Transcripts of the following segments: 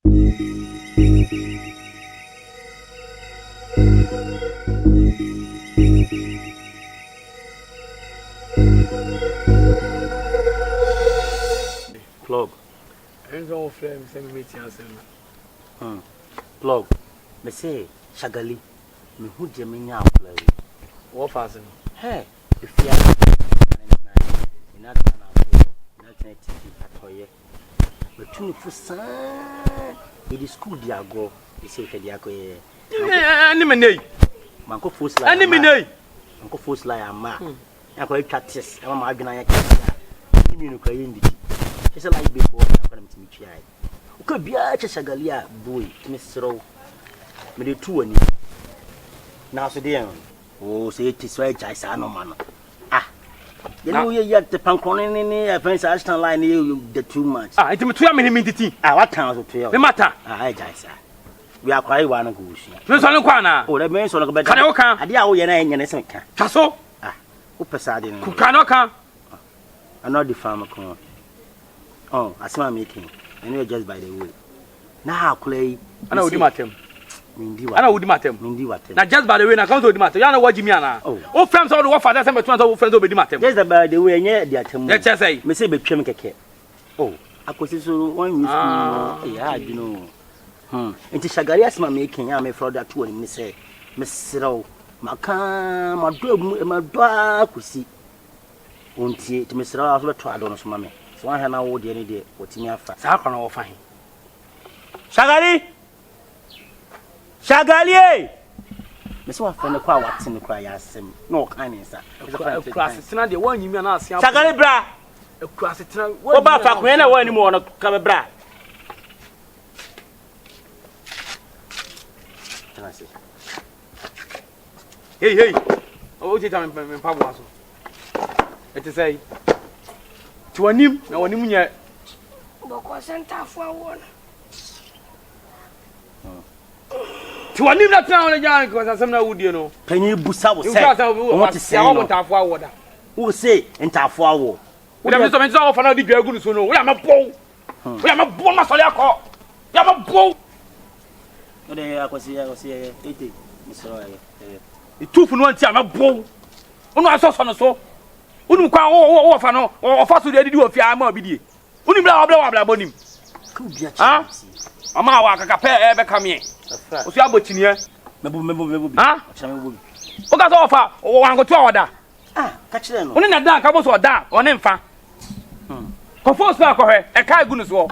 Plug. I'm going to flame send me to Plug. Me say shagali. Me who Jemina play. What fasten? Hey, if you are not but 24 son, it is school diago. You say, Kadiako, Enemy, Manco Fusla, enemy, Uncle Fusla, and Ma. I call it Catis, and I'm going to it's a light before I'm going to meet you. Could be a Cheshagalia boy, Miss Rowe. Me the two and now, so dear. Oh, say it is right, I saw no man. Ah, you know, you yet the pancon in the advance Ashton line, you the too much. Ah, it's a 2 minute. Ah, what time was it? The matter. I Jaisa. We are quite one of goose. There's only one. Oh, that means on a better. Canoca. I dear, you and your second. Castle. Ah, who presiding? Canoca. I'm not the farmer. Oh, I smell making. And you're just by the way. Now, Clay, I know the matter. I know the matter. Now, just by the way, I come to the matter. You know what you mean? Oh, friends, all the war fathers and friends over the matter. Just by the way, yeah, the atom. Let's just say, Miss Beckham. Oh, I could see so one you yeah, you know. Into Shagarias, my making, I'm a fraud that two and Miss Cyril, my car, my dog could see. Won't see it, Mr. Oswald, I don't know, mammy. So I have now all the any day, what's in your face. How can I find Shagari? Shagari! Miss one friend, the crowd, what's in the cry, ask him. No kindness, class. It's not the one you mean. Shagari, bra. Across it. What about Fakwena anymore? No, come, bra. Hey. Oh, you tell me, Papa. It is a to a nim, no one yet. Because I'm tough for one. To a nim that town again, because I some would you know. Can you boost out? What to say? I want to have water. Who say in Tafua war? We have some off another good to know. We are not poor. We are not poor, Masaliako. We are not poor. I was here, 80, Mr. It took for 1 time, I'm poor. Oh, I saw some so. Unu kwa o fa no o fa so de di o fi ama obidi unu bla bonim ah ama wa kaka pe e be kam ye o fi abochinie mebo ah o ka so fa o wan go to oda ah ka kire no unu na da ka bo so oda o ne mfa ko force na ko he e ka egu no so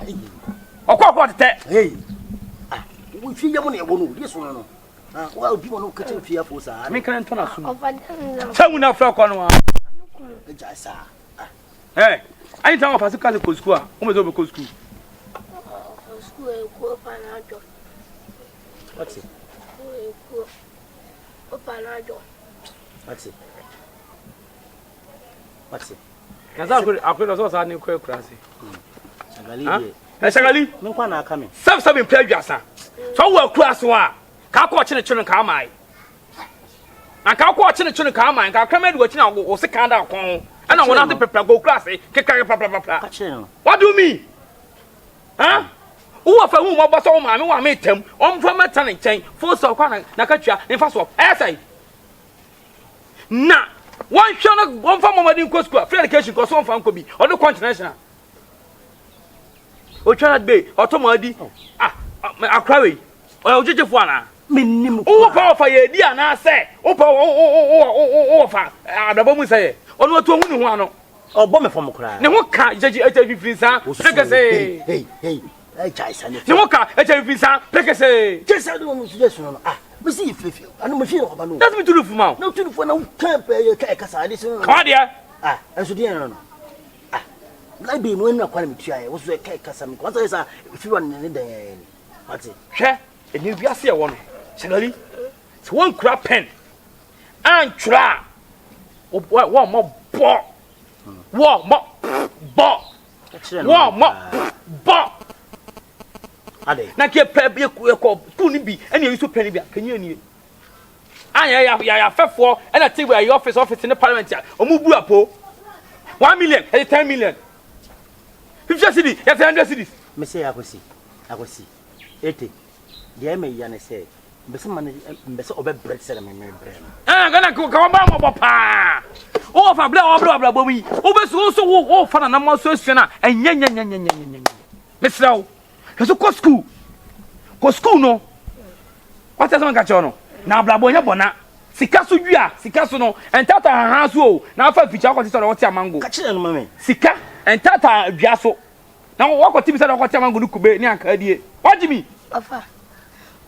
o ko tete hey ah wo fi yam na e wo no di so no ah wa obi mo no ka kire fi afo sa me kan to na so samu na fra ko no Jasa. Hey, I tell of a school. Almost over school. What's it? What's it? What's it? I could also have new quick classy. Shagali, no one are coming. Some in play Jassa. So well, class one. Can't watch the children come. I can't watch the children come. I can't come and watch now. Was a kind of con. And I want to prepare go classy. What do you mean? Huh? Who of whom was all my one made them on from a turning chain, four so corner, Nakacha, and fast walk. Essay. Nah, one shall one from a wedding cost, education cost one from Kobe, or the continental. O child bay, automobile. I cry. Or just one. Minimum. Oh, power for ye, dear, and I say, oh, the woman say, or not to one. Oh, bomb from a cry. No, what can't judge every freezer? Say, hey, no, every son, say, just I don't suggestion. Ah, we see if you feel. I know feel about that's me to do for now. No, to do for now. Can't pay your case. I listen. Claudia. Ah, and so dear. Ah, like being when I call me try was a cake. What is that? If you want anything, what's it? Share a new Biasia one. Suddenly, it's one crap pen and try. Oh, one more ball. One more ball. One more ball. Na ke pe ko kuni bi ene yusu penny bi kan ye ni ya fefo ena ti we your office in the parliament ya omubu apo 1 million and 10 million 50 cedi ya 100 cedis me say akosi ete de me ya ne say mbese man mbese obe bread say me bread gana ko ba mo pa o fa bla bo wi o be so wo fa na mo so na enya mesrawo keso ko school no what else man ka cho no na bla bo nya bona sika so no entata ha so o na fa ficha ko ti so na wote amango ka kire no mame sika entata dua so na wo ko ti bi se na ko ti amango no kube ni anka die wajimi afa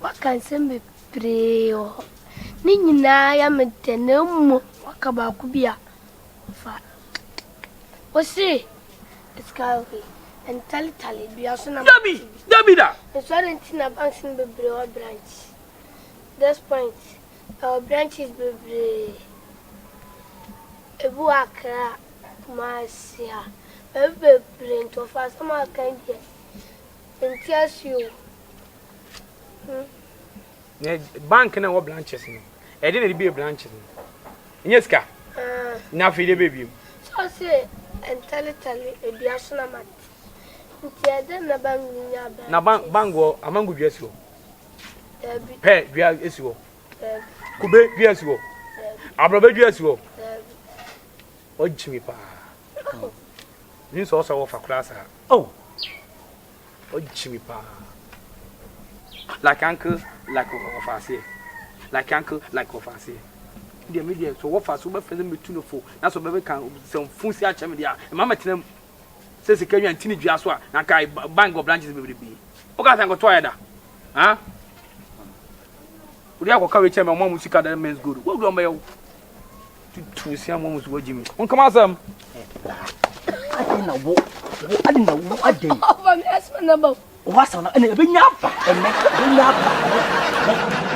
waka nsembe preo ni nyina ya metenemu waka ba ku bia afa osi eskawi entali bia so na dabi da so arentina bansin bebre o branch this point our branches bebre ebu akra masia bebre into fast ma kan die entiasio bank na wo branches no e dey na be branches no nyeska na fi dey baby so say entali ebia so na mat ntia de na bangunya ba na bango amangu biasi wo pe bia esi wo kube biasi wo abrobe biasi wo o jimi pa ni so wo fa klasa oh o jimi pa like uncle like of us here like uncle like of us here the media so what fast we be me tu no fo na so be kan some funsi a chem dia mama tinam say se kanwa ntini dua so a na kai bank of branches be be o ka san go to yada ha uri akọ kawe chem mama musika da men's good wo do mbayo tu si mama musu wajimi on come asam adina wo adin oh me asma na ba wasa na ene be nya ba ene be nya ba